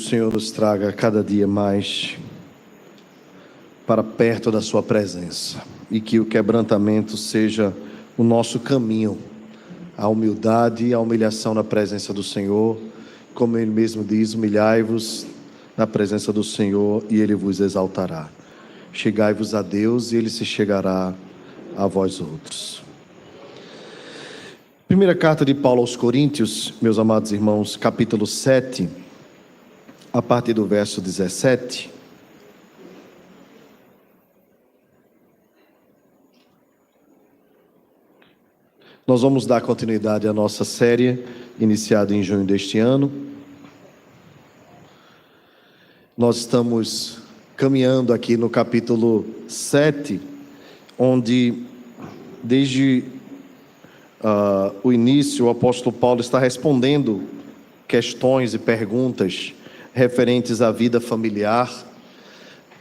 Senhor nos traga cada dia mais para perto da sua presença e que o quebrantamento seja o nosso caminho, a humildade e a humilhação na presença do Senhor. Como Ele mesmo diz, humilhai-vos na presença do Senhor e Ele vos exaltará. Chegai-vos a Deus e Ele se chegará a vós outros. Primeira carta de Paulo aos Coríntios, meus amados irmãos, capítulo 7, a partir do verso 17. Nós vamos dar continuidade à nossa série, iniciada em junho deste ano. Nós estamos caminhando aqui no capítulo 7, onde, desde o início, o apóstolo Paulo está respondendo questões e perguntas referentes à vida familiar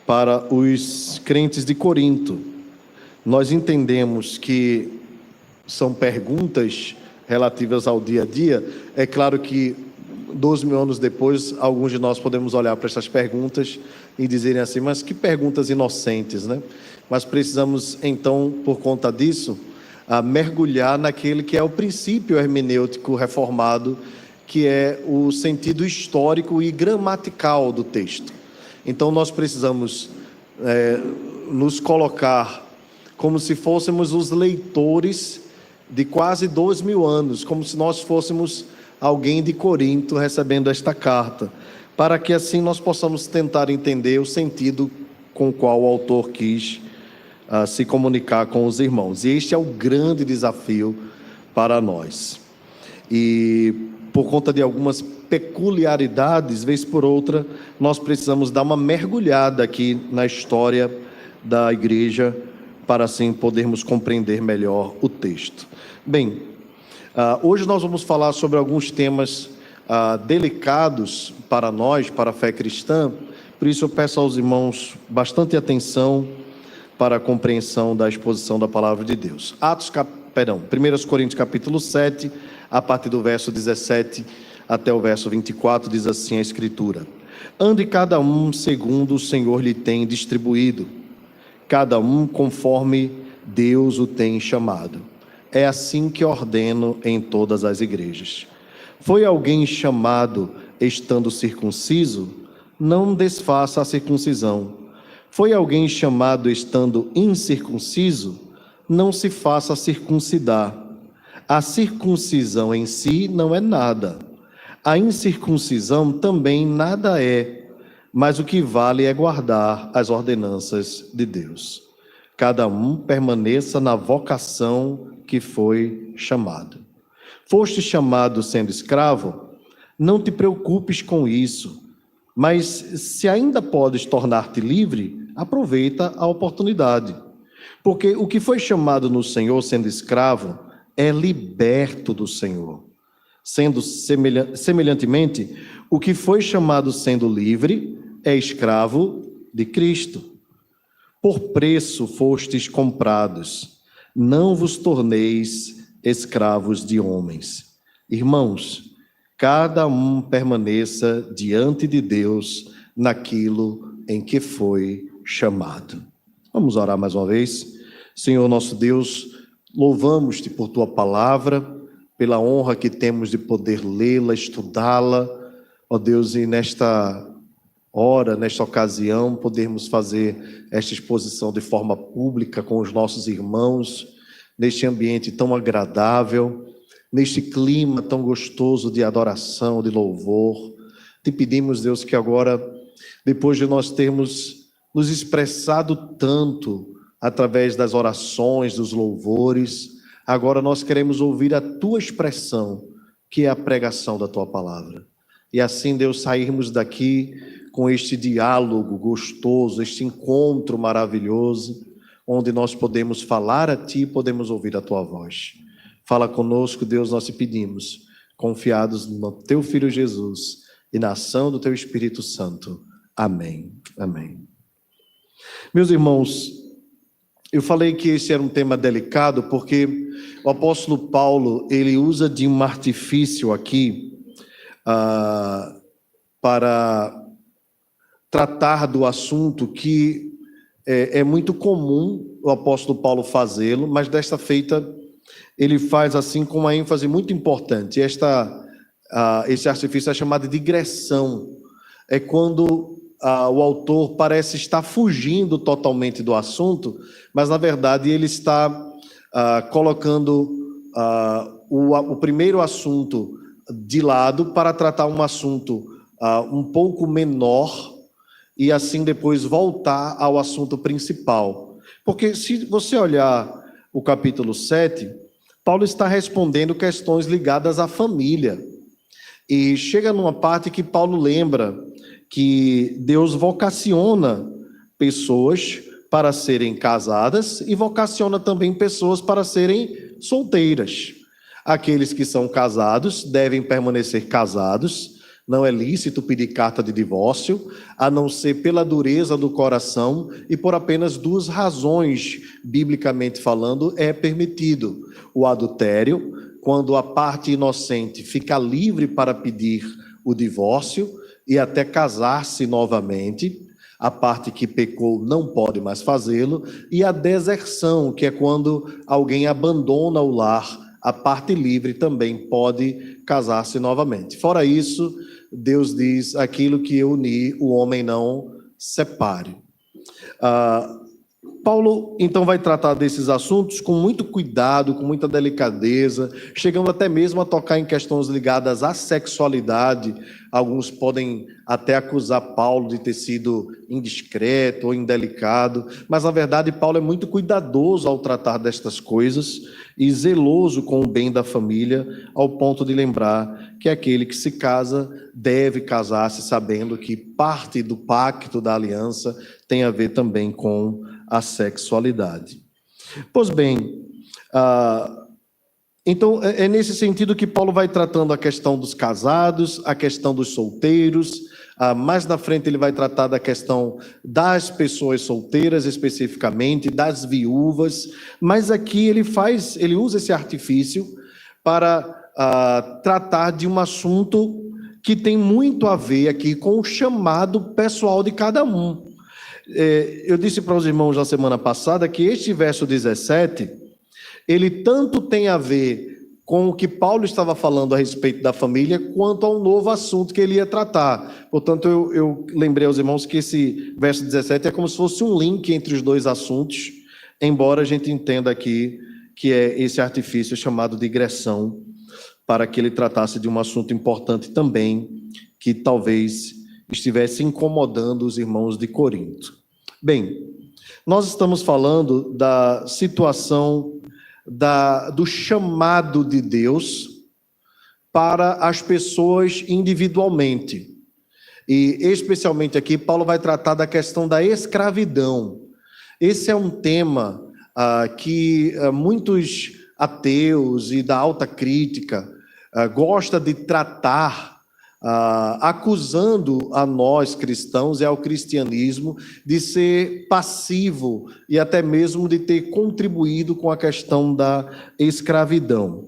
para os crentes de Corinto. Nós entendemos que são perguntas relativas ao dia a dia. É claro que 12.000 anos depois, alguns de nós podemos olhar para essas perguntas e dizerem assim, mas que perguntas inocentes, né? Mas precisamos então, por conta disso, mergulhar naquele que é o princípio hermenêutico reformado, que é o sentido histórico e gramatical do texto. Então nós precisamos nos colocar como se fôssemos os leitores de quase 2.000 anos, como se nós fôssemos alguém de Corinto recebendo esta carta, para que assim nós possamos tentar entender o sentido com o qual o autor quis se comunicar com os irmãos. E este é o grande desafio para nós. E por conta de algumas peculiaridades, vez por outra, nós precisamos dar uma mergulhada aqui na história da igreja, para assim podermos compreender melhor o texto. Bem, hoje nós vamos falar sobre alguns temas delicados para nós, para a fé cristã. Por isso eu peço aos irmãos bastante atenção para a compreensão da exposição da palavra de Deus. 1 Coríntios capítulo 7, a partir do verso 17 até o verso 24, diz assim a Escritura: ande cada um segundo o Senhor lhe tem distribuído, cada um conforme Deus o tem chamado. É assim que ordeno em todas as igrejas. Foi alguém chamado estando circunciso? Não desfaça a circuncisão. Foi alguém chamado estando incircunciso? Não se faça circuncidar. A circuncisão em si não é nada. A incircuncisão também nada é, mas o que vale é guardar as ordenanças de Deus. Cada um permaneça na vocação que foi chamado. Foste chamado sendo escravo? Não te preocupes com isso, mas se ainda podes tornar-te livre, aproveita a oportunidade. Porque o que foi chamado no Senhor sendo escravo é liberto do Senhor. Sendo semelhantemente, o que foi chamado sendo livre é escravo de Cristo. Por preço fostes comprados, não vos torneis escravos de homens. Irmãos, cada um permaneça diante de Deus naquilo em que foi chamado. Vamos orar mais uma vez. Senhor nosso Deus, louvamos-te por tua palavra, pela honra que temos de poder lê-la, estudá-la, ó Deus, e nesta hora, nesta ocasião, podermos fazer esta exposição de forma pública com os nossos irmãos, neste ambiente tão agradável, neste clima tão gostoso de adoração, de louvor. Te pedimos, Deus, que agora, depois de nós termos nos expressado tanto através das orações, dos louvores, agora nós queremos ouvir a tua expressão, que é a pregação da tua palavra. E assim, Deus, sairmos daqui com este diálogo gostoso, este encontro maravilhoso, onde nós podemos falar a ti e podemos ouvir a tua voz. Fala conosco, Deus, nós te pedimos, confiados no teu Filho Jesus e na ação do teu Espírito Santo. Amém. Amém. Meus irmãos, eu falei que esse era um tema delicado porque o apóstolo Paulo, ele usa de um artifício aqui para tratar do assunto que é muito comum o apóstolo Paulo fazê-lo, mas desta feita ele faz assim com uma ênfase muito importante. Esse artifício é chamado de digressão. É quando o autor parece estar fugindo totalmente do assunto, mas na verdade ele está colocando o primeiro assunto de lado para tratar um assunto um pouco menor e assim depois voltar ao assunto principal. Porque se você olhar o capítulo 7, Paulo está respondendo questões ligadas à família. E chega numa parte que Paulo lembra que Deus vocaciona pessoas para serem casadas e vocaciona também pessoas para serem solteiras. Aqueles que são casados devem permanecer casados. Não é lícito pedir carta de divórcio, a não ser pela dureza do coração e por apenas 2 razões, biblicamente falando, é permitido. O adultério, quando a parte inocente fica livre para pedir o divórcio e até casar-se novamente, a parte que pecou não pode mais fazê-lo, e a deserção, que é quando alguém abandona o lar, a parte livre também pode casar-se novamente. Fora isso, Deus diz: aquilo que eu uni, o homem não separe. Paulo, então, vai tratar desses assuntos com muito cuidado, com muita delicadeza, chegando até mesmo a tocar em questões ligadas à sexualidade. Alguns podem até acusar Paulo de ter sido indiscreto ou indelicado, mas, na verdade, Paulo é muito cuidadoso ao tratar destas coisas e zeloso com o bem da família, ao ponto de lembrar que aquele que se casa deve casar-se sabendo que parte do pacto, da aliança, tem a ver também com a sexualidade. Pois bem, então é nesse sentido que Paulo vai tratando a questão dos casados, a questão dos solteiros. Mais na frente ele vai tratar da questão das pessoas solteiras especificamente, das viúvas, mas aqui ele usa esse artifício para tratar de um assunto que tem muito a ver aqui com o chamado pessoal de cada um. Eu disse para os irmãos na semana passada que este verso 17, ele tanto tem a ver com o que Paulo estava falando a respeito da família, quanto ao novo assunto que ele ia tratar. Portanto, eu lembrei aos irmãos que esse verso 17 é como se fosse um link entre os 2 assuntos, embora a gente entenda aqui que é esse artifício chamado digressão, para que ele tratasse de um assunto importante também, que talvez estivesse incomodando os irmãos de Corinto. Bem, nós estamos falando da situação do chamado de Deus para as pessoas individualmente. E especialmente aqui, Paulo vai tratar da questão da escravidão. Esse é um tema que muitos ateus e da alta crítica gostam de tratar, acusando a nós cristãos e ao cristianismo de ser passivo e até mesmo de ter contribuído com a questão da escravidão.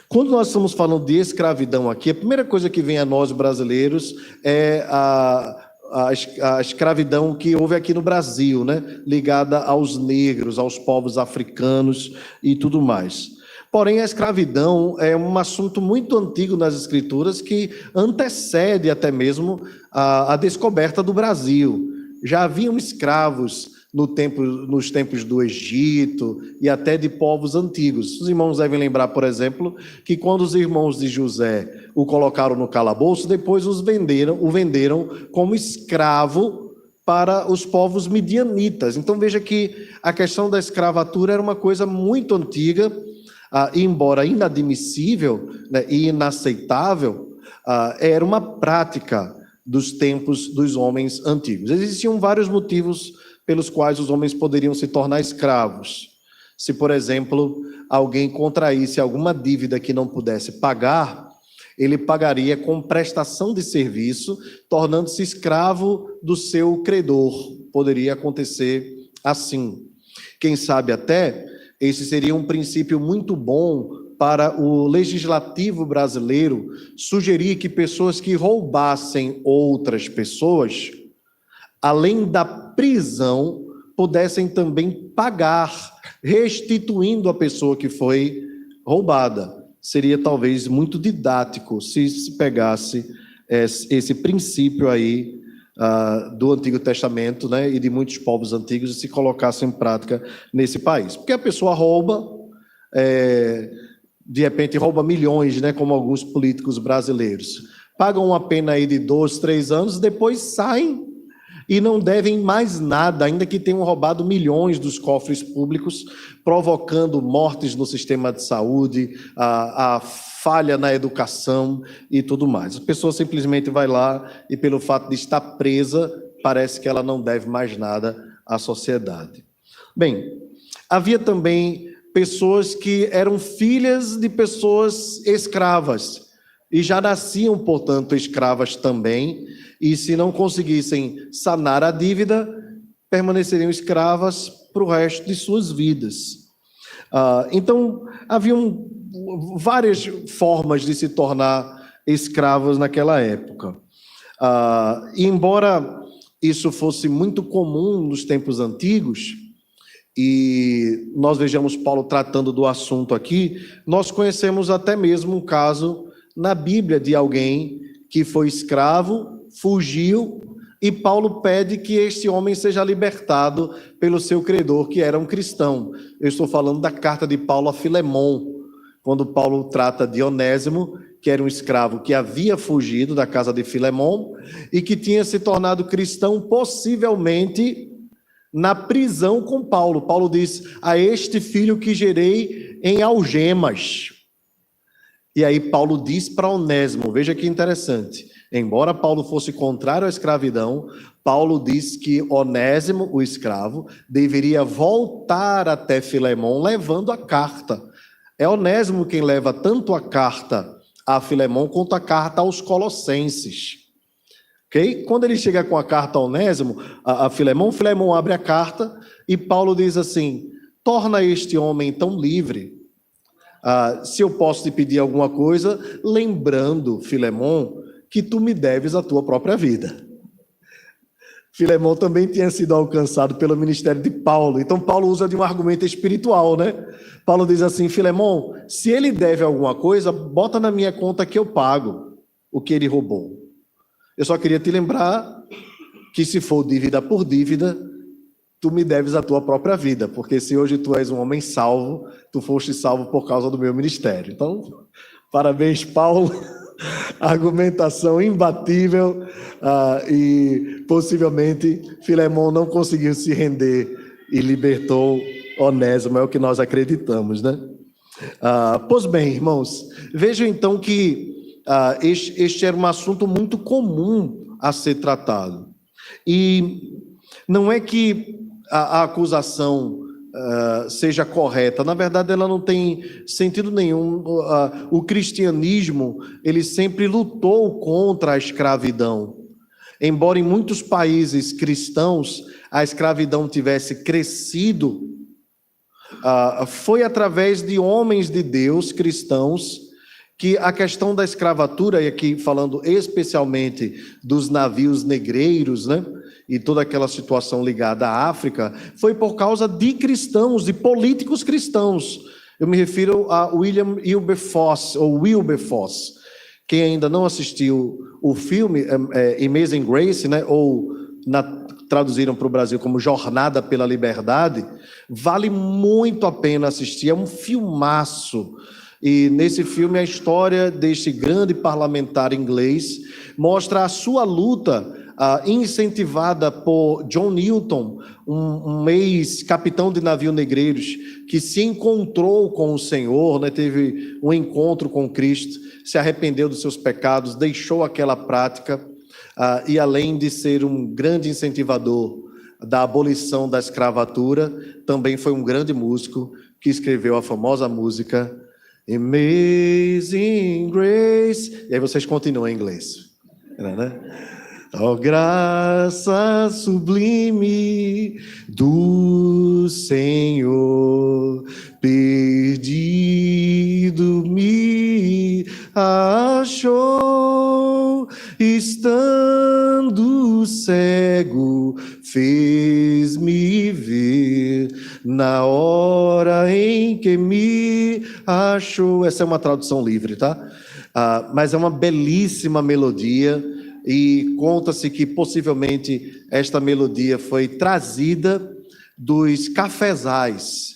Quando nós estamos falando de escravidão aqui, a primeira coisa que vem a nós brasileiros é a escravidão que houve aqui no Brasil, né? Ligada aos negros, aos povos africanos e tudo mais. Porém, a escravidão é um assunto muito antigo nas Escrituras que antecede até mesmo a descoberta do Brasil. Já haviam escravos nos tempos do Egito e até de povos antigos. Os irmãos devem lembrar, por exemplo, que quando os irmãos de José o colocaram no calabouço, depois o venderam como escravo para os povos midianitas. Então veja que a questão da escravatura era uma coisa muito antiga, embora inadmissível, né, e inaceitável, era uma prática dos tempos dos homens antigos. Existiam vários motivos pelos quais os homens poderiam se tornar escravos. Se, por exemplo, alguém contraísse alguma dívida que não pudesse pagar, ele pagaria com prestação de serviço, tornando-se escravo do seu credor. Poderia acontecer assim. Quem sabe até esse seria um princípio muito bom para o legislativo brasileiro sugerir que pessoas que roubassem outras pessoas, além da prisão, pudessem também pagar, restituindo a pessoa que foi roubada. Seria talvez muito didático se pegasse esse princípio aí do Antigo Testamento, né, e de muitos povos antigos, e se colocasse em prática nesse país. Porque a pessoa rouba, de repente rouba milhões, né, como alguns políticos brasileiros. Pagam uma pena aí de 2, 3 anos, depois saem e não devem mais nada, ainda que tenham roubado milhões dos cofres públicos, provocando mortes no sistema de saúde, a falha na educação e tudo mais. A pessoa simplesmente vai lá e, pelo fato de estar presa, parece que ela não deve mais nada à sociedade. Bem, havia também pessoas que eram filhas de pessoas escravas e já nasciam, portanto, escravas também, e se não conseguissem sanar a dívida, permaneceriam escravas para o resto de suas vidas. Então, haviam várias formas de se tornar escravos naquela época. E embora isso fosse muito comum nos tempos antigos, e nós vejamos Paulo tratando do assunto aqui, nós conhecemos até mesmo um caso na Bíblia de alguém que foi escravo, fugiu, e Paulo pede que este homem seja libertado pelo seu credor, que era um cristão. Eu estou falando da carta de Paulo a Filemon, quando Paulo trata de Onésimo, que era um escravo que havia fugido da casa de Filemon e que tinha se tornado cristão possivelmente na prisão com Paulo. Paulo diz: a este filho que gerei em algemas. E aí Paulo diz para Onésimo, veja que interessante, embora Paulo fosse contrário à escravidão, Paulo diz que Onésimo, o escravo, deveria voltar até Filemon levando a carta. É Onésimo quem leva tanto a carta a Filemon quanto a carta aos Colossenses. Okay? Quando ele chega com a carta a Onésimo, a Filemon, Filemon abre a carta e Paulo diz assim: torna este homem tão livre. Se eu posso te pedir alguma coisa, lembrando, Filemon, que tu me deves a tua própria vida. Filemon também tinha sido alcançado pelo ministério de Paulo, então Paulo usa de um argumento espiritual, né? Paulo diz assim: Filemon, se ele deve alguma coisa, bota na minha conta que eu pago o que ele roubou. Eu só queria te lembrar que se for dívida por dívida, tu me deves a tua própria vida, porque se hoje tu és um homem salvo, tu foste salvo por causa do meu ministério. Então, parabéns, Paulo, argumentação imbatível, e possivelmente Filemon não conseguiu se render e libertou Onésimo, é o que nós acreditamos, né? Pois bem, irmãos, vejam então que este era um assunto muito comum a ser tratado. E não é que a acusação seja correta, na verdade ela não tem sentido nenhum. O cristianismo, ele sempre lutou contra a escravidão. Embora em muitos países cristãos a escravidão tivesse crescido, foi através de homens de Deus cristãos que a questão da escravatura, e aqui falando especialmente dos navios negreiros, né, e toda aquela situação ligada à África, foi por causa de cristãos, de políticos cristãos. Eu me refiro a William Wilberforce, ou Wilberforce. Quem ainda não assistiu o filme Amazing Grace, né, ou traduziram para o Brasil como Jornada pela Liberdade, vale muito a pena assistir, é um filmaço. E nesse filme a história deste grande parlamentar inglês mostra a sua luta, incentivada por John Newton, um ex-capitão de navio negreiros, que se encontrou com o Senhor, né, teve um encontro com Cristo, se arrependeu dos seus pecados, deixou aquela prática, e além de ser um grande incentivador da abolição da escravatura, também foi um grande músico que escreveu a famosa música Amazing Grace. E aí vocês continuam em inglês, né? Oh, graça sublime do Senhor, perdido do cego fez-me ver, na hora em que me achou. Essa é uma tradução livre, tá? Mas é uma belíssima melodia, e conta-se que possivelmente esta melodia foi trazida dos cafezais.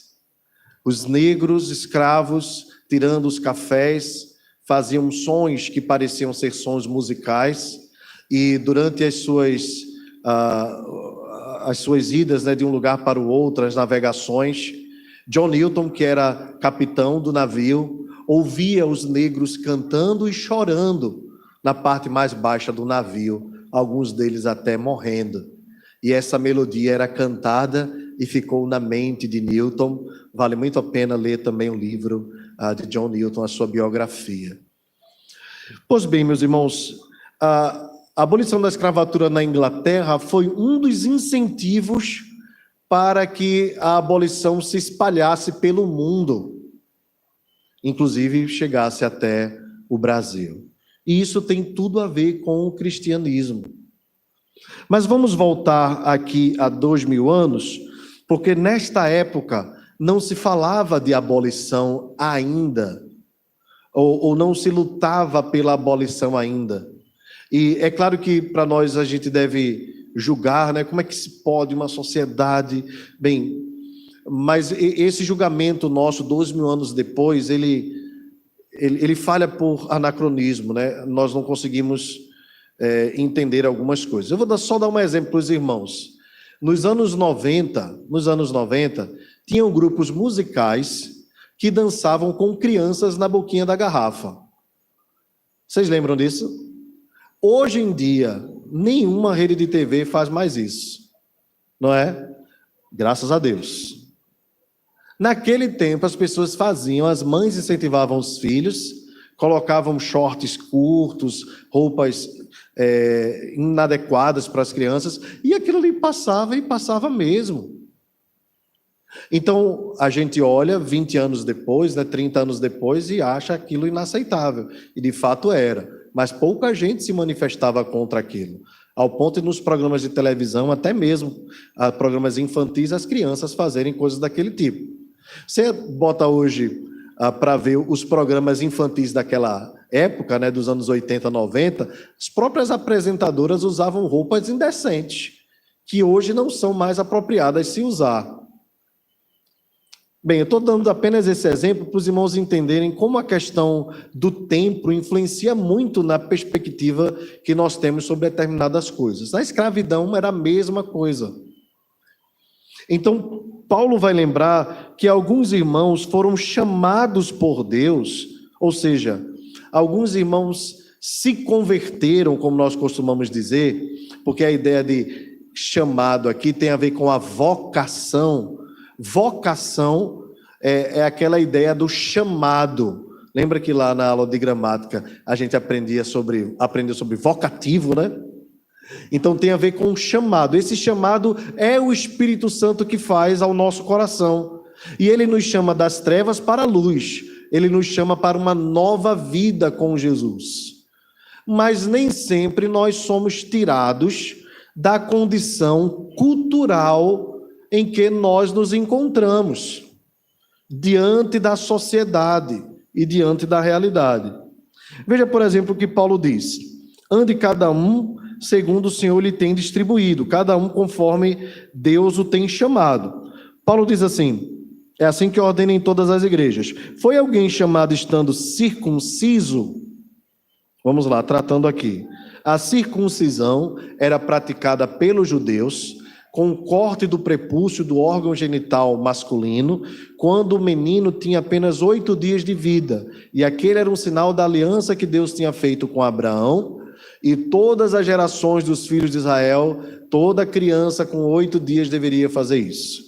Os negros escravos, tirando os cafés, faziam sons que pareciam ser sons musicais, e durante as suas idas, né, de um lugar para o outro, as navegações, John Newton, que era capitão do navio, ouvia os negros cantando e chorando na parte mais baixa do navio, alguns deles até morrendo. E essa melodia era cantada e ficou na mente de Newton. Vale muito a pena ler também o livro de John Newton, a sua biografia. Pois bem, meus irmãos, a abolição da escravatura na Inglaterra foi um dos incentivos para que a abolição se espalhasse pelo mundo, inclusive chegasse até o Brasil. E isso tem tudo a ver com o cristianismo. Mas vamos voltar aqui a 2000 anos, porque nesta época não se falava de abolição ainda, ou não se lutava pela abolição ainda. E é claro que para nós a gente deve julgar, né, como é que se pode uma sociedade... Bem, mas esse julgamento nosso, 2000 anos depois, ele falha por anacronismo, né? Nós não conseguimos entender algumas coisas. Eu vou só dar um exemplo para os irmãos. Nos anos 90, tinham grupos musicais que dançavam com crianças na boquinha da garrafa. Vocês lembram disso? Hoje em dia, nenhuma rede de TV faz mais isso, não é? Graças a Deus. Naquele tempo, as pessoas faziam, as mães incentivavam os filhos, colocavam shorts curtos, roupas inadequadas para as crianças, e aquilo ali passava e passava mesmo. Então, a gente olha 20 anos depois, né, 30 anos depois, e acha aquilo inaceitável. E de fato era. Mas pouca gente se manifestava contra aquilo. Ao ponto de nos programas de televisão, até mesmo programas infantis, as crianças fazerem coisas daquele tipo. Você bota hoje para ver os programas infantis daquela época, né, dos anos 80, 90, as próprias apresentadoras usavam roupas indecentes, que hoje não são mais apropriadas se usar. Bem, eu estou dando apenas esse exemplo para os irmãos entenderem como a questão do tempo influencia muito na perspectiva que nós temos sobre determinadas coisas. A escravidão era a mesma coisa. Então, Paulo vai lembrar que alguns irmãos foram chamados por Deus, ou seja, alguns irmãos se converteram, como nós costumamos dizer, porque a ideia de chamado aqui tem a ver com a vocação. Vocação é aquela ideia do chamado. Lembra que lá na aula de gramática a gente aprendeu sobre vocativo, né? Então tem a ver com o chamado. Esse chamado é o Espírito Santo que faz ao nosso coração. E ele nos chama das trevas para a luz. Ele nos chama para uma nova vida com Jesus. Mas nem sempre nós somos tirados da condição cultural em que nós nos encontramos, diante da sociedade e diante da realidade. Veja, por exemplo, o que Paulo diz: ande cada um segundo o Senhor lhe tem distribuído, cada um conforme Deus o tem chamado. Paulo diz assim, é assim que ordena em todas as igrejas. Foi alguém chamado estando circunciso? Vamos lá, tratando aqui. A circuncisão era praticada pelos judeus, com o corte do prepúcio do órgão genital masculino, quando o menino tinha apenas 8 dias de vida. E aquele era um sinal da aliança que Deus tinha feito com Abraão, e todas as gerações dos filhos de Israel, toda criança com 8 dias deveria fazer isso.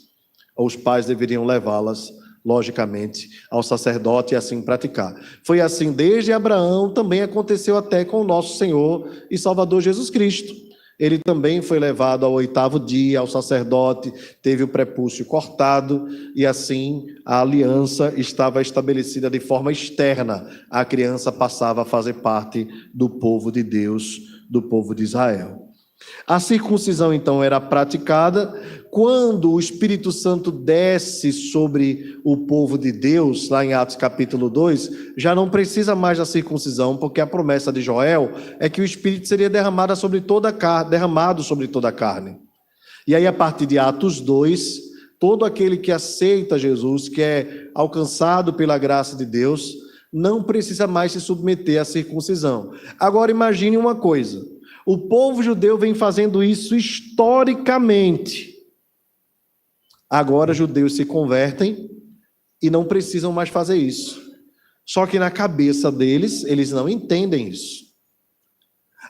Os pais deveriam levá-las, logicamente, ao sacerdote e assim praticar. Foi assim desde Abraão, também aconteceu até com o nosso Senhor e Salvador Jesus Cristo. Ele também foi levado ao 8º dia, ao sacerdote, teve o prepúcio cortado, e assim a aliança estava estabelecida de forma externa. A criança passava a fazer parte do povo de Deus, do povo de Israel. A circuncisão, então, era praticada quando o Espírito Santo desce sobre o povo de Deus, lá em Atos capítulo 2, já não precisa mais da circuncisão, porque a promessa de Joel é que o Espírito seria derramado sobre toda a carne. E aí, a partir de Atos 2, todo aquele que aceita Jesus, que é alcançado pela graça de Deus, não precisa mais se submeter à circuncisão. Agora, imagine uma coisa. O povo judeu vem fazendo isso historicamente. Agora, judeus se convertem e não precisam mais fazer isso. Só que na cabeça deles, eles não entendem isso.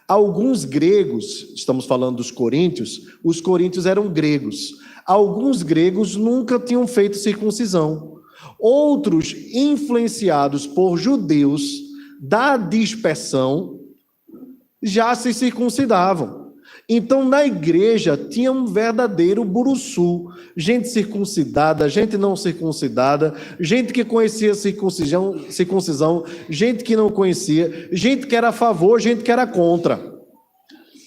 Alguns gregos, estamos falando dos coríntios, os coríntios eram gregos. Alguns gregos nunca tinham feito circuncisão. Outros, influenciados por judeus da dispersão, já se circuncidavam. Então, na igreja, tinha um verdadeiro buruçu. Gente circuncidada, gente não circuncidada, gente que conhecia circuncisão, gente que não conhecia, gente que era a favor, gente que era contra.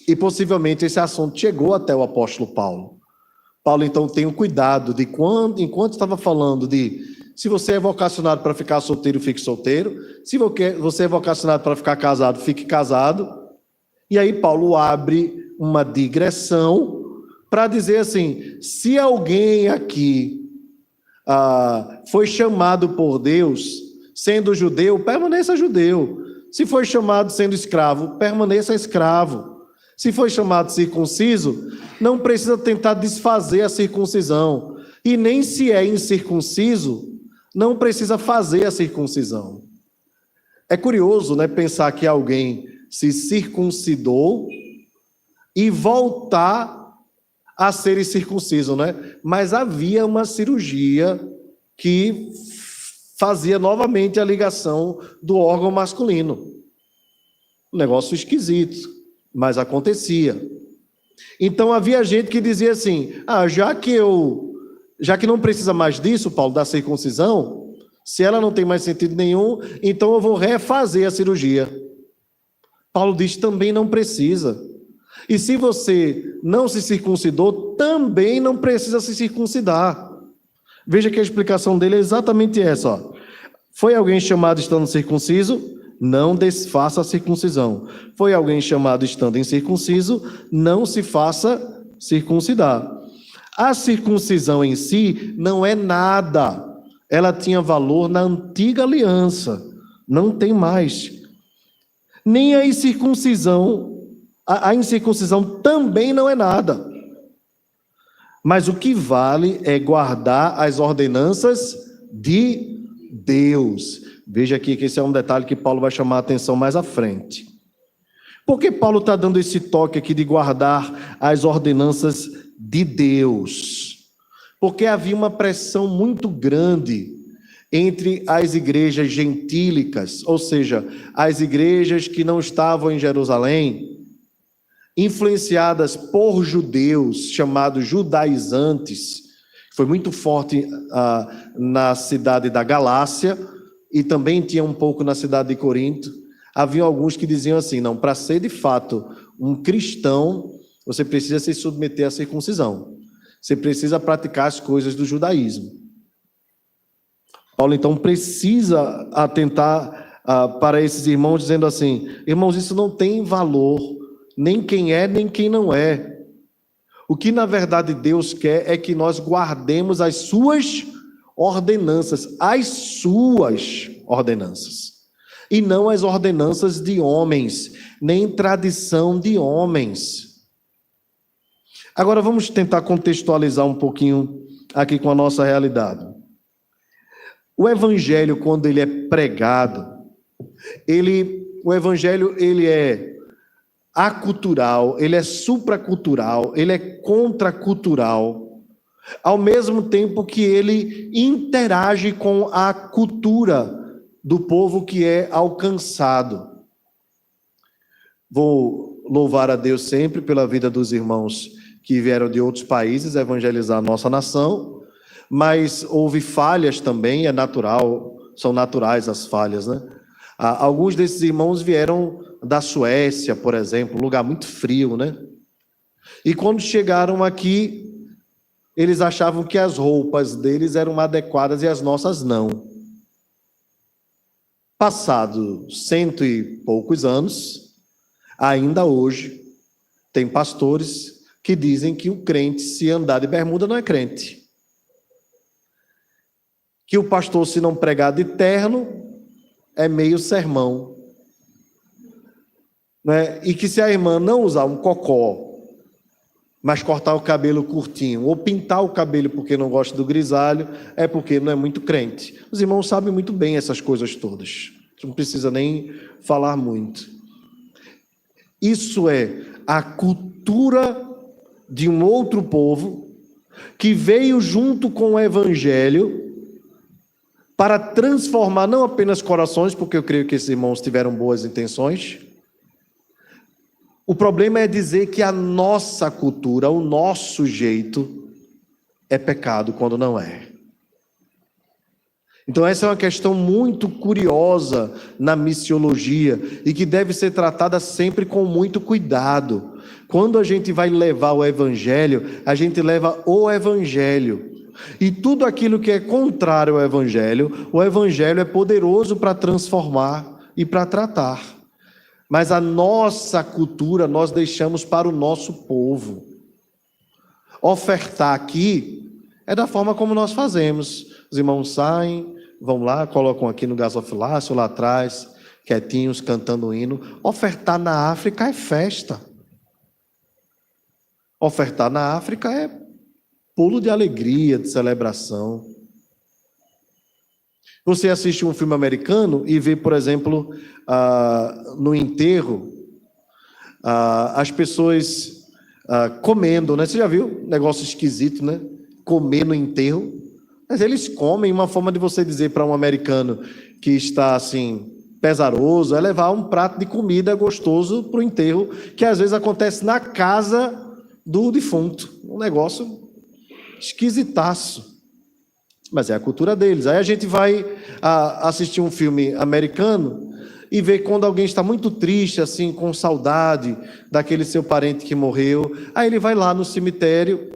E possivelmente esse assunto chegou até o apóstolo Paulo. Paulo, então, tem o cuidado de enquanto estava falando de se você é vocacionado para ficar solteiro, fique solteiro. Se você é vocacionado para ficar casado, fique casado. E aí Paulo abre uma digressão para dizer assim, se alguém aqui foi chamado por Deus, sendo judeu, permaneça judeu. Se foi chamado sendo escravo, permaneça escravo. Se foi chamado circunciso, não precisa tentar desfazer a circuncisão. E nem se é incircunciso, não precisa fazer a circuncisão. É curioso, né, pensar que alguém se circuncidou e voltar a ser incircunciso, né? Mas havia uma cirurgia que fazia novamente a ligação do órgão masculino. Um negócio esquisito, mas acontecia. Então havia gente que dizia assim, já que não precisa mais disso, Paulo, da circuncisão, se ela não tem mais sentido nenhum, então eu vou refazer a cirurgia. Paulo diz, também não precisa. E se você não se circuncidou, também não precisa se circuncidar. Veja que a explicação dele é exatamente essa. Ó. Foi alguém chamado estando circunciso? Não desfaça a circuncisão. Foi alguém chamado estando incircunciso? Não se faça circuncidar. A circuncisão em si não é nada. Ela tinha valor na antiga aliança. Não tem mais. Nem a incircuncisão também não é nada. Mas o que vale é guardar as ordenanças de Deus. Veja aqui que esse é um detalhe que Paulo vai chamar a atenção mais à frente. Por que Paulo está dando esse toque aqui de guardar as ordenanças de Deus? Porque havia uma pressão muito grande entre as igrejas gentílicas, ou seja, as igrejas que não estavam em Jerusalém, influenciadas por judeus, chamados judaizantes, foi muito forte na cidade da Galácia, e também tinha um pouco na cidade de Corinto. Havia alguns que diziam assim, não, para ser de fato um cristão, você precisa se submeter à circuncisão, você precisa praticar as coisas do judaísmo. Paulo, então, precisa atentar para esses irmãos, dizendo assim, irmãos, isso não tem valor, nem quem é, nem quem não é. O que, na verdade, Deus quer é que nós guardemos as suas ordenanças, e não as ordenanças de homens, nem tradição de homens. Agora, vamos tentar contextualizar um pouquinho aqui com a nossa realidade. O evangelho, quando ele é pregado, o evangelho ele é acultural, ele é supracultural, ele é contracultural, ao mesmo tempo que ele interage com a cultura do povo que é alcançado. Vou louvar a Deus sempre pela vida dos irmãos que vieram de outros países evangelizar a nossa nação, mas houve falhas também, é natural, são naturais as falhas, né? Alguns desses irmãos vieram da Suécia, por exemplo, um lugar muito frio, né? E quando chegaram aqui, eles achavam que as roupas deles eram adequadas e as nossas não. Passado 100 e poucos anos, ainda hoje, tem pastores que dizem que o crente, se andar de bermuda, não é crente. Que o pastor, se não pregar de terno, é meio sermão. Né? E que se a irmã não usar um cocó, mas cortar o cabelo curtinho, ou pintar o cabelo porque não gosta do grisalho, é porque não é muito crente. Os irmãos sabem muito bem essas coisas todas. Não precisa nem falar muito. Isso é a cultura de um outro povo que veio junto com o evangelho para transformar não apenas corações, porque eu creio que esses irmãos tiveram boas intenções. O problema é dizer que a nossa cultura, o nosso jeito, é pecado quando não é. Então essa é uma questão muito curiosa na missiologia e que deve ser tratada sempre com muito cuidado. Quando a gente vai levar o evangelho, a gente leva o evangelho. E tudo aquilo que é contrário ao evangelho, o evangelho é poderoso para transformar e para tratar. Mas a nossa cultura nós deixamos para o nosso povo. Ofertar aqui é da forma como nós fazemos. Os irmãos saem, vão lá, colocam aqui no gasofilácio, lá atrás, quietinhos, cantando o hino. Ofertar na África é festa. Ofertar na África é pulo de alegria, de celebração. Você assiste um filme americano e vê, por exemplo, no enterro, as pessoas comendo, né? Você já viu? Negócio esquisito, né? Comer no enterro. Mas eles comem, uma forma de você dizer para um americano que está assim, pesaroso, é levar um prato de comida gostoso para o enterro, que às vezes acontece na casa do defunto. Um negócio esquisitaço. Mas é a cultura deles. Aí a gente vai assistir um filme americano e vê quando alguém está muito triste, assim, com saudade daquele seu parente que morreu. Aí ele vai lá no cemitério,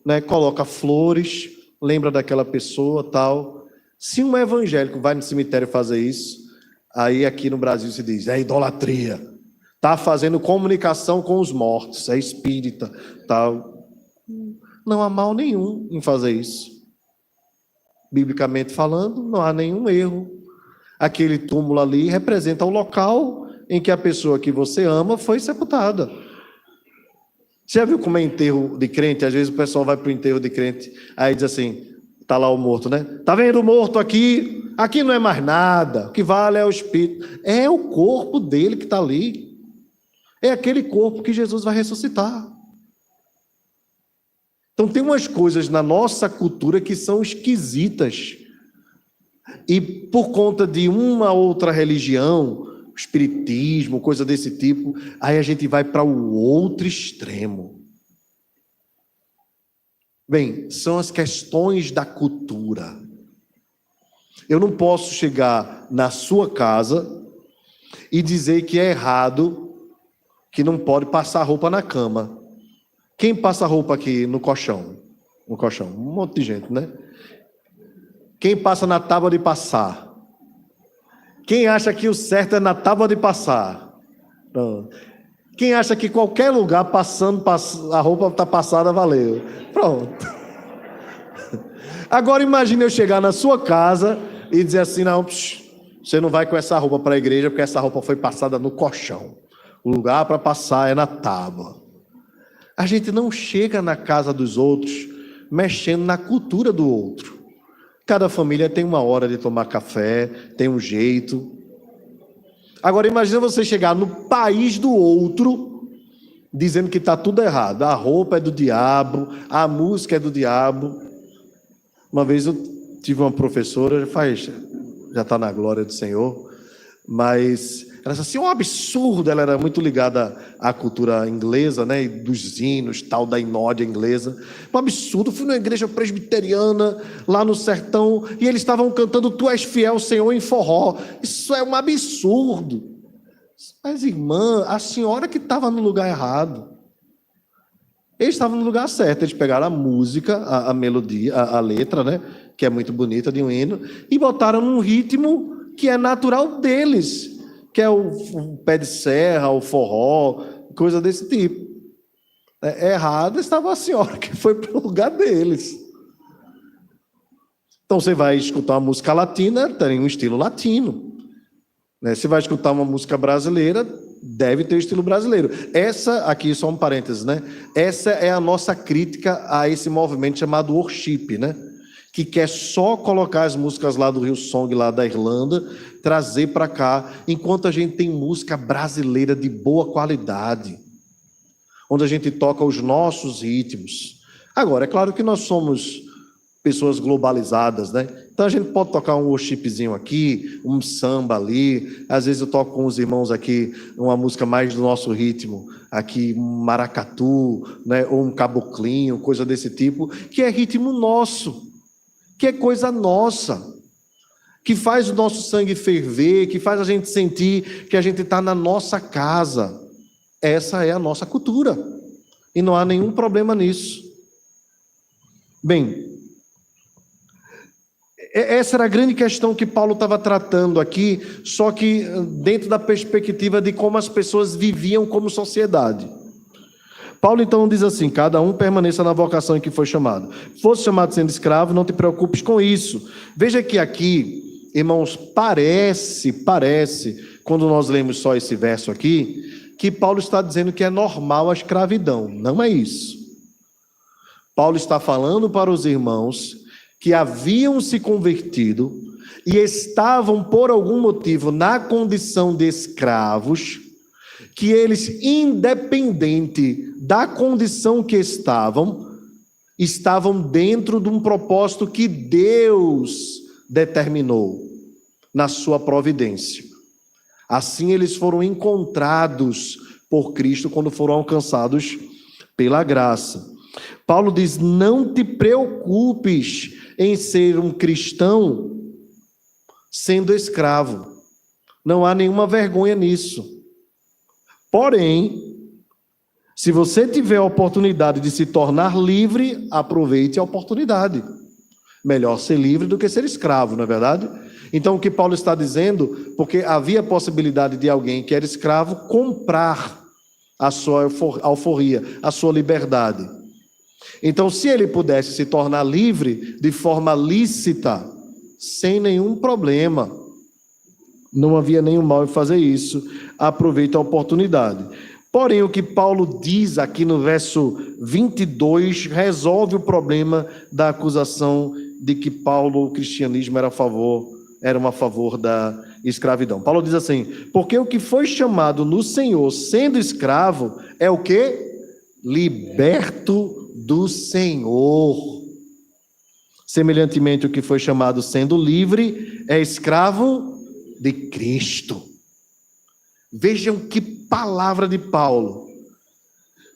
né, coloca flores, lembra daquela pessoa, tal. Se um evangélico vai no cemitério fazer isso, aí aqui no Brasil se diz, é idolatria. Está fazendo comunicação com os mortos, é espírita, tal. Não há mal nenhum em fazer isso. Biblicamente falando, não há nenhum erro. Aquele túmulo ali representa o local em que a pessoa que você ama foi sepultada. Você já viu como é enterro de crente? Às vezes o pessoal vai para o enterro de crente, aí diz assim, está lá o morto, né? Está vendo o morto aqui? Aqui não é mais nada, o que vale é o espírito. É o corpo dele que está ali. É aquele corpo que Jesus vai ressuscitar. Então tem umas coisas na nossa cultura que são esquisitas. E por conta de uma outra religião, espiritismo, coisa desse tipo, aí a gente vai para o outro extremo. Bem, são as questões da cultura. Eu não posso chegar na sua casa e dizer que é errado, que não pode passar roupa na cama. Quem passa roupa aqui no colchão? No colchão, um monte de gente, né? Quem passa na tábua de passar? Quem acha que o certo é na tábua de passar? Não. Quem acha que qualquer lugar passando, a roupa está passada, valeu. Pronto. Agora imagine eu chegar na sua casa e dizer assim, não, você não vai com essa roupa para a igreja, porque essa roupa foi passada no colchão. O lugar para passar é na tábua. A gente não chega na casa dos outros mexendo na cultura do outro. Cada família tem uma hora de tomar café, tem um jeito. Agora imagina você chegar no país do outro, dizendo que está tudo errado. A roupa é do diabo, a música é do diabo. Uma vez eu tive uma professora, já está na glória do Senhor, mas ela disse assim, um absurdo, ela era muito ligada à cultura inglesa, né, dos hinos, tal, da inódia inglesa. Um absurdo, fui numa igreja presbiteriana, lá no sertão, e eles estavam cantando Tu és fiel, Senhor, em forró. Isso é um absurdo. Mas, irmã, a senhora que estava no lugar errado. Eles estavam no lugar certo, eles pegaram a música, a melodia, a letra, né, que é muito bonita de um hino, e botaram num ritmo que é natural deles, que é o pé de serra, o forró, coisa desse tipo. Errada estava a senhora, que foi para o lugar deles. Então você vai escutar uma música latina, tem um estilo latino. Você vai escutar uma música brasileira, deve ter o estilo brasileiro. Essa, aqui só um parênteses, né? Essa é a nossa crítica a esse movimento chamado worship, né? Que quer só colocar as músicas lá do Hillsong, lá da Irlanda, trazer para cá, enquanto a gente tem música brasileira de boa qualidade, onde a gente toca os nossos ritmos. Agora, é claro que nós somos pessoas globalizadas, né? Então a gente pode tocar um worshipzinho aqui, um samba ali, às vezes eu toco com os irmãos aqui uma música mais do nosso ritmo, aqui um maracatu, né? Ou um caboclinho, coisa desse tipo, que é ritmo nosso, que é coisa nossa, que faz o nosso sangue ferver, que faz a gente sentir que a gente está na nossa casa. Essa é a nossa cultura, e não há nenhum problema nisso. Bem, essa era a grande questão que Paulo estava tratando aqui, só que dentro da perspectiva de como as pessoas viviam como sociedade. Paulo então diz assim: cada um permaneça na vocação em que foi chamado. Fosse chamado sendo escravo, não te preocupes com isso. Veja que aqui, irmãos, parece, quando nós lemos só esse verso aqui, que Paulo está dizendo que é normal a escravidão. Não é isso. Paulo está falando para os irmãos que haviam se convertido e estavam, por algum motivo, na condição de escravos, que eles, independente da condição que estavam dentro de um propósito que Deus determinou na sua providência. Assim eles foram encontrados por Cristo quando foram alcançados pela graça. Paulo diz: não te preocupes em ser um cristão sendo escravo. Não há nenhuma vergonha nisso. Porém, se você tiver a oportunidade de se tornar livre, aproveite a oportunidade. Melhor ser livre do que ser escravo, não é verdade? Então o que Paulo está dizendo, porque havia a possibilidade de alguém que era escravo comprar a sua alforria, a sua liberdade. Então, se ele pudesse se tornar livre de forma lícita, sem nenhum problema, não havia nenhum mal em fazer isso, aproveita a oportunidade. Porém, o que Paulo diz aqui no verso 22 resolve o problema da acusação de que o cristianismo era a favor da escravidão. Paulo diz assim: porque o que foi chamado no Senhor sendo escravo é o quê? Liberto do Senhor. Semelhantemente, o que foi chamado sendo livre é escravo de Cristo. Vejam que palavra de Paulo.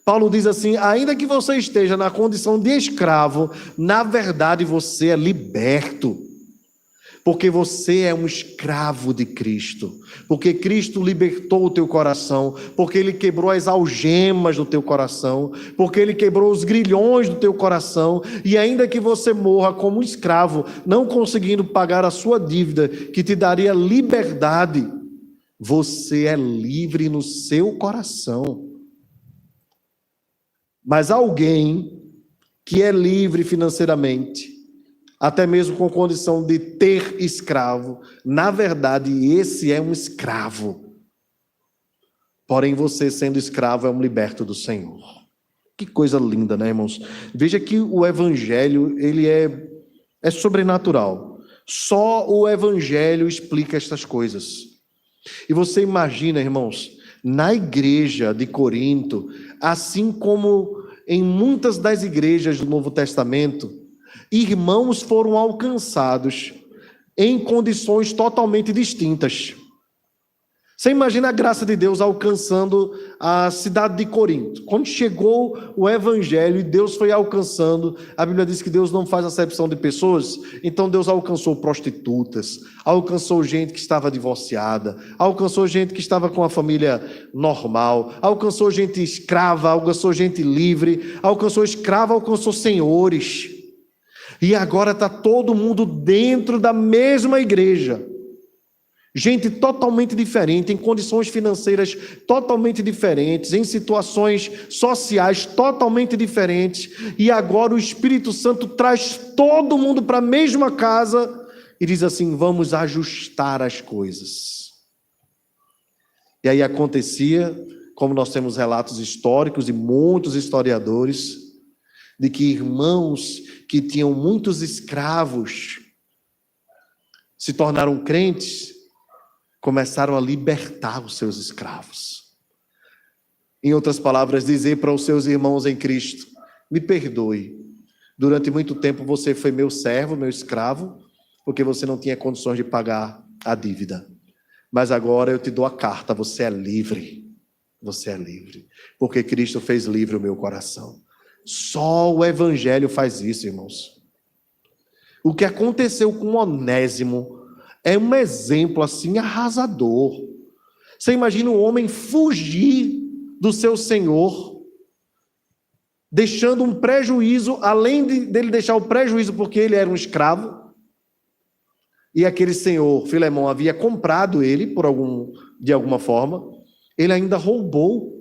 Paulo diz assim: ainda que você esteja na condição de escravo, na verdade você é liberto. Porque você é um escravo de Cristo. Porque Cristo libertou o teu coração. Porque Ele quebrou as algemas do teu coração. Porque Ele quebrou os grilhões do teu coração. E ainda que você morra como um escravo, não conseguindo pagar a sua dívida, que te daria liberdade, você é livre no seu coração. Mas alguém que é livre financeiramente, até mesmo com condição de ter escravo, na verdade, esse é um escravo. Porém, você sendo escravo é um liberto do Senhor. Que coisa linda, né, irmãos? Veja que o Evangelho, ele é sobrenatural. Só o Evangelho explica estas coisas. E você imagina, irmãos, na igreja de Corinto, assim como em muitas das igrejas do Novo Testamento, irmãos foram alcançados em condições totalmente distintas. Você imagina a graça de Deus alcançando a cidade de Corinto. Quando chegou o evangelho e Deus foi alcançando, a Bíblia diz que Deus não faz acepção de pessoas, então Deus alcançou prostitutas, alcançou gente que estava divorciada, alcançou gente que estava com a família normal, alcançou gente escrava, alcançou gente livre, alcançou escravo, alcançou senhores. E agora está todo mundo dentro da mesma igreja. Gente totalmente diferente, em condições financeiras totalmente diferentes, em situações sociais totalmente diferentes, e agora o Espírito Santo traz todo mundo para a mesma casa e diz assim: vamos ajustar as coisas. E aí acontecia, como nós temos relatos históricos e muitos historiadores, de que irmãos que tinham muitos escravos se tornaram crentes, começaram a libertar os seus escravos. Em outras palavras, dizer para os seus irmãos em Cristo: me perdoe, durante muito tempo você foi meu servo, meu escravo, porque você não tinha condições de pagar a dívida. Mas agora eu te dou a carta, você é livre. Você é livre, porque Cristo fez livre o meu coração. Só o Evangelho faz isso, irmãos. O que aconteceu com Onésimo é um exemplo assim arrasador. Você imagina um homem fugir do seu senhor, deixando um prejuízo, além dele deixar o prejuízo porque ele era um escravo, e aquele senhor, Filemão, havia comprado ele de alguma forma, ele ainda roubou.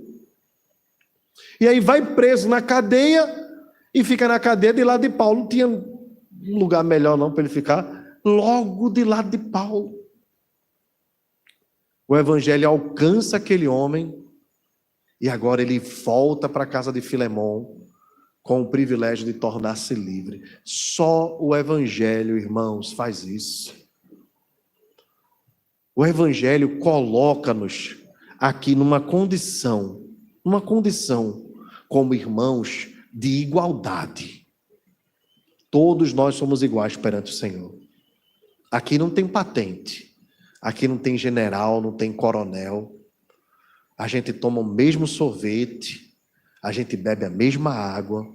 E aí vai preso na cadeia, e fica na cadeia de lado de Paulo. Não tinha um lugar melhor não para ele ficar, logo de lado de Paulo. O evangelho alcança aquele homem e agora ele volta para a casa de Filemão com o privilégio de tornar-se livre. Só o evangelho, irmãos, faz isso. O evangelho coloca-nos aqui numa condição como irmãos de igualdade. Todos nós somos iguais perante o Senhor. Aqui não tem patente, aqui não tem general, não tem coronel. A gente toma o mesmo sorvete, a gente bebe a mesma água,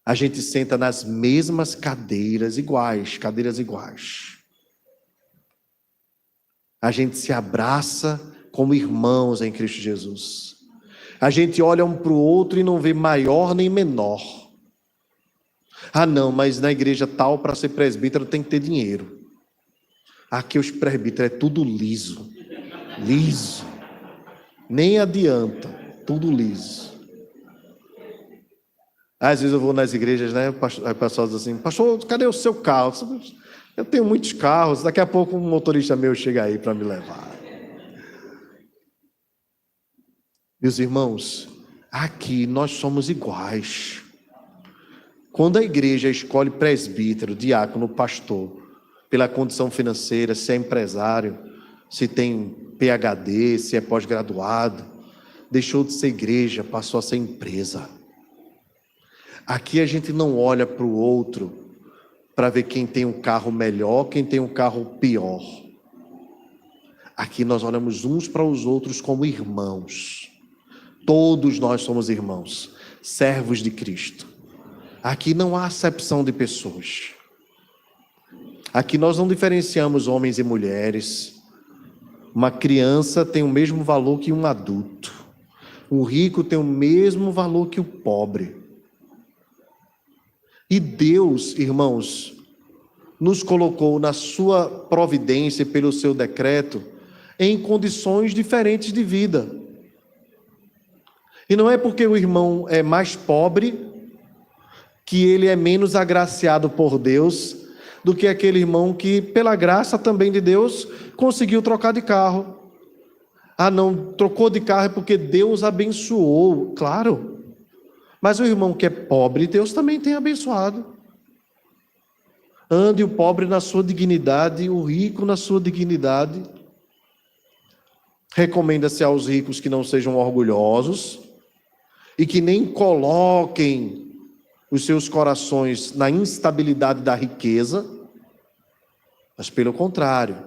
a gente senta nas mesmas cadeiras iguais. A gente se abraça como irmãos em Cristo Jesus. A gente olha um para o outro e não vê maior nem menor. Ah não, mas na igreja tal, para ser presbítero tem que ter dinheiro. Aqui os presbíteros é tudo liso. Nem adianta, tudo liso. Às vezes eu vou nas igrejas, né? O pessoal diz assim: pastor, cadê o seu carro? Eu tenho muitos carros, daqui a pouco um motorista meu chega aí para me levar. Meus irmãos, aqui nós somos iguais. Quando a igreja escolhe presbítero, diácono, pastor, pela condição financeira, se é empresário, se tem PhD, se é pós-graduado, deixou de ser igreja, passou a ser empresa. Aqui a gente não olha para o outro para ver quem tem um carro melhor, quem tem um carro pior. Aqui nós olhamos uns para os outros como irmãos. Todos nós somos irmãos, servos de Cristo. Aqui não há acepção de pessoas. Aqui nós não diferenciamos homens e mulheres. Uma criança tem o mesmo valor que um adulto. O rico tem o mesmo valor que o pobre. E Deus, irmãos, nos colocou na sua providência, pelo seu decreto, em condições diferentes de vida. E não é porque o irmão é mais pobre que ele é menos agraciado por Deus do que aquele irmão que, pela graça também de Deus, conseguiu trocar de carro. Ah, não, trocou de carro é porque Deus abençoou, claro. Mas o irmão que é pobre, Deus também tem abençoado. Ande o pobre na sua dignidade, o rico na sua dignidade. Recomenda-se aos ricos que não sejam orgulhosos e que nem coloquem os seus corações na instabilidade da riqueza, mas pelo contrário,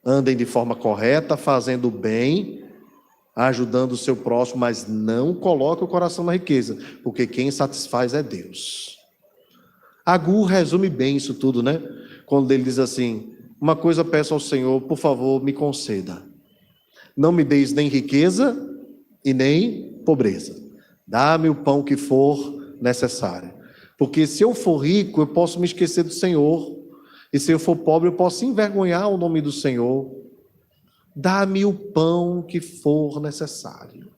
andem de forma correta, fazendo bem, ajudando o seu próximo, mas não coloque o coração na riqueza, porque quem satisfaz é Deus. Agur resume bem isso tudo, né? Quando ele diz assim: uma coisa peço ao Senhor, por favor, me conceda. Não me deis nem riqueza e nem pobreza. Dá-me o pão que for necessário. Porque se eu for rico, eu posso me esquecer do Senhor. E se eu for pobre, eu posso envergonhar o nome do Senhor. Dá-me o pão que for necessário.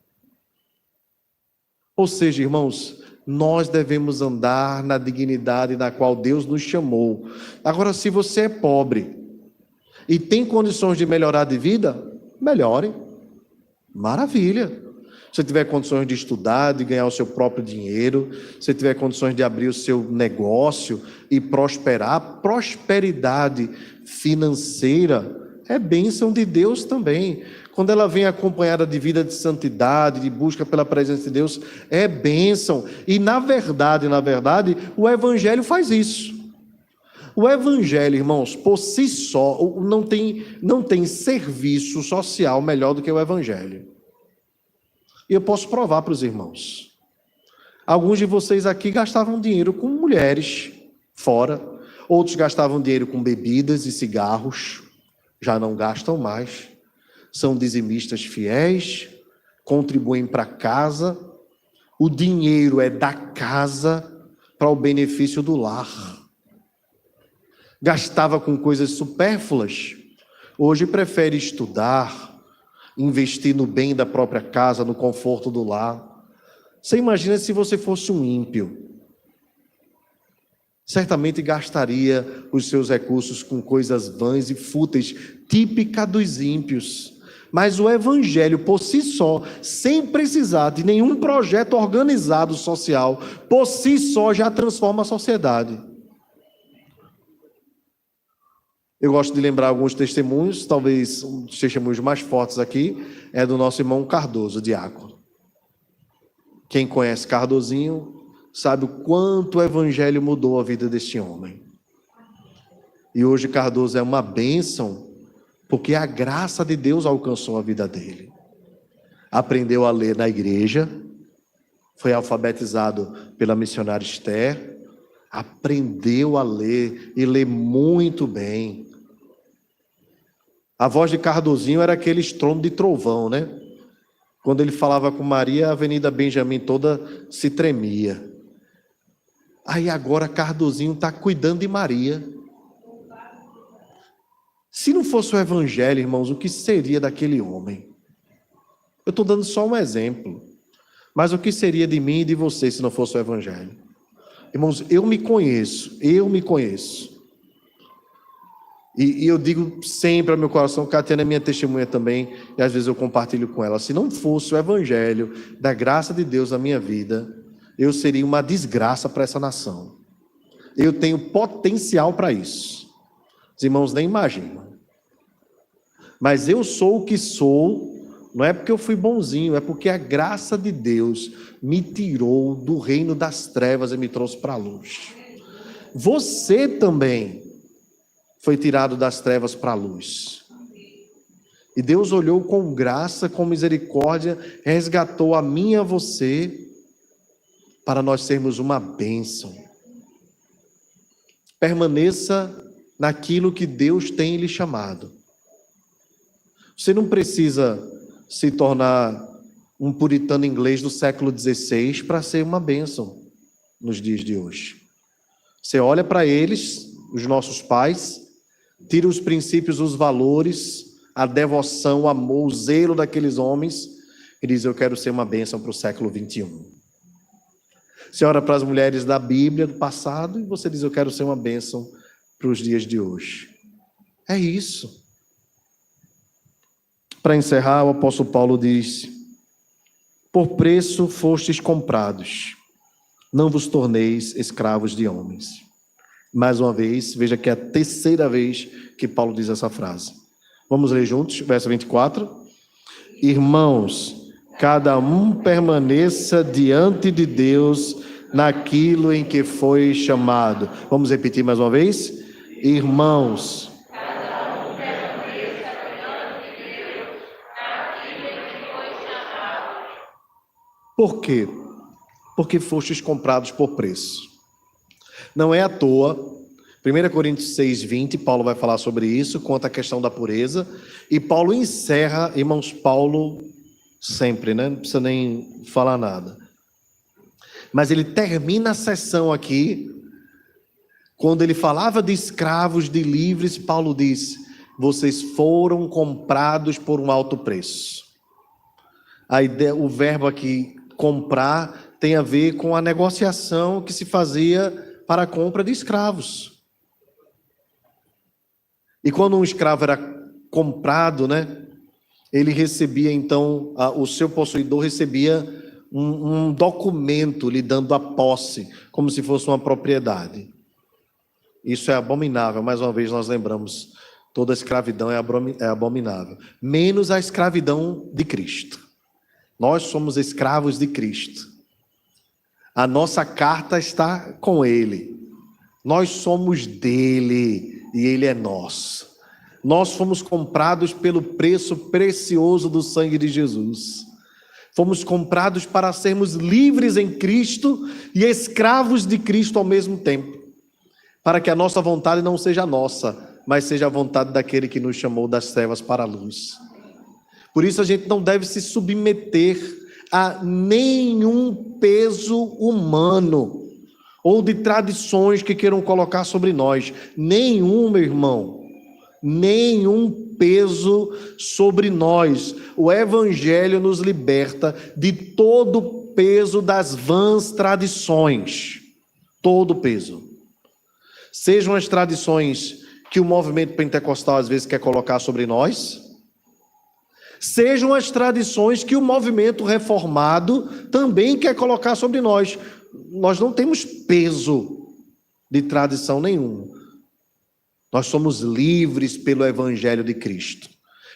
Ou seja, irmãos, nós devemos andar na dignidade na qual Deus nos chamou. Agora, se você é pobre e tem condições de melhorar de vida, melhore. Maravilha. Se tiver condições de estudar, de ganhar o seu próprio dinheiro, se tiver condições de abrir o seu negócio e prosperar, prosperidade financeira é bênção de Deus também. Quando ela vem acompanhada de vida de santidade, de busca pela presença de Deus, é bênção. E na verdade, o Evangelho faz isso. O Evangelho, irmãos, por si só, não tem serviço social melhor do que o Evangelho. E eu posso provar para os irmãos. Alguns de vocês aqui gastavam dinheiro com mulheres fora, outros gastavam dinheiro com bebidas e cigarros, já não gastam mais, são dizimistas fiéis, contribuem para casa, o dinheiro é da casa para o benefício do lar. Gastava com coisas supérfluas, hoje prefere estudar, investir no bem da própria casa, no conforto do lar. Você imagina se você fosse um ímpio? Certamente gastaria os seus recursos com coisas vãs e fúteis, típica dos ímpios. Mas o Evangelho, por si só, sem precisar de nenhum projeto organizado social, por si só já transforma a sociedade. Eu gosto de lembrar alguns testemunhos, talvez um dos testemunhos mais fortes aqui é do nosso irmão Cardoso, diácono. Quem conhece Cardozinho sabe o quanto o Evangelho mudou a vida deste homem. E hoje Cardoso é uma bênção, porque a graça de Deus alcançou a vida dele. Aprendeu a ler na igreja, foi alfabetizado pela missionária Esther, aprendeu a ler e lê muito bem. A voz de Cardozinho era aquele estrondo de trovão, né? Quando ele falava com Maria, a Avenida Benjamin toda se tremia. Aí agora Cardozinho está cuidando de Maria. Se não fosse o Evangelho, irmãos, o que seria daquele homem? Eu estou dando só um exemplo. Mas o que seria de mim e de você se não fosse o Evangelho? Irmãos, eu me conheço. E eu digo sempre ao meu coração, Catiana é minha testemunha também, e às vezes eu compartilho com ela. Se não fosse o Evangelho da graça de Deus na minha vida, eu seria uma desgraça para essa nação. Eu tenho potencial para isso. Os irmãos nem imaginam. Mas eu sou o que sou, não é porque eu fui bonzinho, é porque a graça de Deus me tirou do reino das trevas e me trouxe para a luz. Você também foi tirado das trevas para a luz. E Deus olhou com graça, com misericórdia, resgatou a mim e a você, para nós sermos uma bênção. Permaneça naquilo que Deus tem lhe chamado. Você não precisa se tornar um puritano inglês do século XVI para ser uma bênção nos dias de hoje. Você olha para eles, os nossos pais, tira os princípios, os valores, a devoção, o amor, o zelo daqueles homens e diz: eu quero ser uma bênção para o século XXI. Você olha para as mulheres da Bíblia do passado e você diz: eu quero ser uma bênção para os dias de hoje. É isso. Para encerrar, o apóstolo Paulo diz: por preço fostes comprados, não vos torneis escravos de homens. Mais uma vez, veja que é a terceira vez que Paulo diz essa frase. Vamos ler juntos, verso 24. Irmãos, cada um permaneça diante de Deus naquilo em que foi chamado. Vamos repetir mais uma vez? Irmãos, Por quê? Porque fostes comprados por preço. Não é à toa, 1 Coríntios 6:20, Paulo vai falar sobre isso, conta a questão da pureza, e Paulo encerra, irmãos, Paulo sempre, né? Não precisa nem falar nada. Mas ele termina a sessão aqui, quando ele falava de escravos, de livres, Paulo diz: vocês foram comprados por um alto preço. A ideia, o verbo aqui, comprar, tem a ver com a negociação que se fazia para a compra de escravos. E quando um escravo era comprado, né, ele recebia então, o seu possuidor recebia um documento lhe dando a posse, como se fosse uma propriedade. Isso é abominável, mais uma vez nós lembramos, toda escravidão é abominável, menos a escravidão de Cristo. Nós somos escravos de Cristo. A nossa carta está com Ele. Nós somos dele e Ele é nosso. Nós fomos comprados pelo preço precioso do sangue de Jesus. Fomos comprados para sermos livres em Cristo e escravos de Cristo ao mesmo tempo. Para que a nossa vontade não seja nossa, mas seja a vontade daquele que nos chamou das trevas para a luz. Por isso a gente não deve se submeter a nenhum peso humano ou de tradições que queiram colocar sobre nós. Nenhum, meu irmão, nenhum peso sobre nós. O Evangelho nos liberta de todo o peso das vãs tradições. Todo o peso. Sejam as tradições que o movimento pentecostal às vezes quer colocar sobre nós, sejam as tradições que o movimento reformado também quer colocar sobre nós. Nós não temos peso de tradição nenhuma. Nós somos livres pelo Evangelho de Cristo.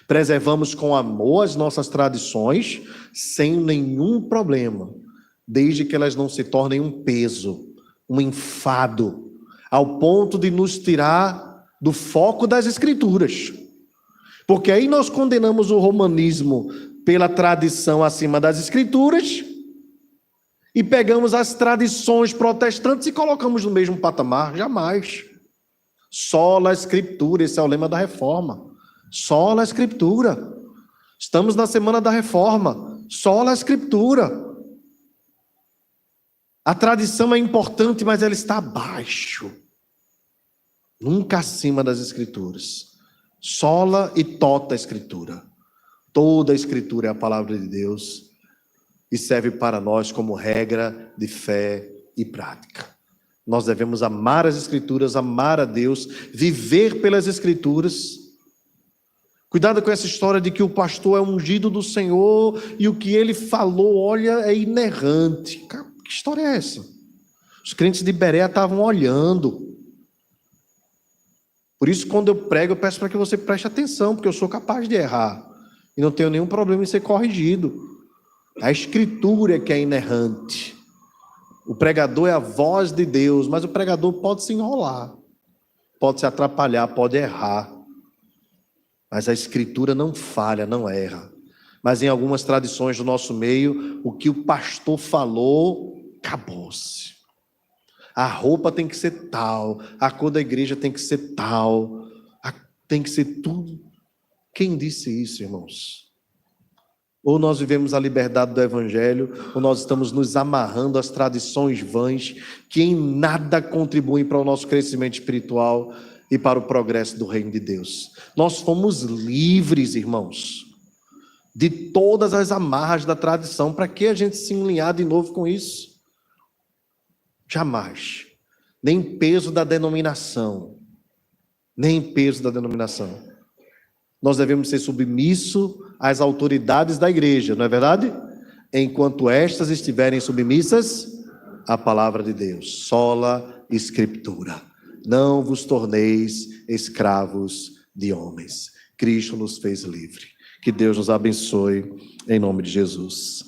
Preservamos com amor as nossas tradições sem nenhum problema, desde que elas não se tornem um peso, um enfado, ao ponto de nos tirar do foco das Escrituras. Porque aí nós condenamos o romanismo pela tradição acima das Escrituras e pegamos as tradições protestantes e colocamos no mesmo patamar. Jamais. Sola a Escritura, esse é o lema da Reforma. Sola a Escritura. Estamos na semana da Reforma. Sola a Escritura. A tradição é importante, mas ela está abaixo. Nunca acima das Escrituras. Sola e tota a Escritura. Toda a Escritura é a palavra de Deus e serve para nós como regra de fé e prática. Nós devemos amar as Escrituras, amar a Deus, viver pelas Escrituras. Cuidado com essa história de que o pastor é ungido do Senhor e o que ele falou, olha, é inerrante. Que história é essa? Os crentes de Berea estavam olhando. Por isso, quando eu prego, eu peço para que você preste atenção, porque eu sou capaz de errar. E não tenho nenhum problema em ser corrigido. A Escritura é que é inerrante. O pregador é a voz de Deus, mas o pregador pode se enrolar, pode se atrapalhar, pode errar. Mas a Escritura não falha, não erra. Mas em algumas tradições do nosso meio, o que o pastor falou, acabou-se. A roupa tem que ser tal, a cor da igreja tem que ser tal, tem que ser tudo. Quem disse isso, irmãos? Ou nós vivemos a liberdade do Evangelho, ou nós estamos nos amarrando às tradições vãs, que em nada contribuem para o nosso crescimento espiritual e para o progresso do reino de Deus. Nós fomos livres, irmãos, de todas as amarras da tradição. Para que a gente se alinhar de novo com isso? Jamais. Nem peso da denominação. Nem peso da denominação. Nós devemos ser submissos às autoridades da igreja, não é verdade? Enquanto estas estiverem submissas à palavra de Deus. Sola Escritura. Não vos torneis escravos de homens. Cristo nos fez livre. Que Deus nos abençoe em nome de Jesus.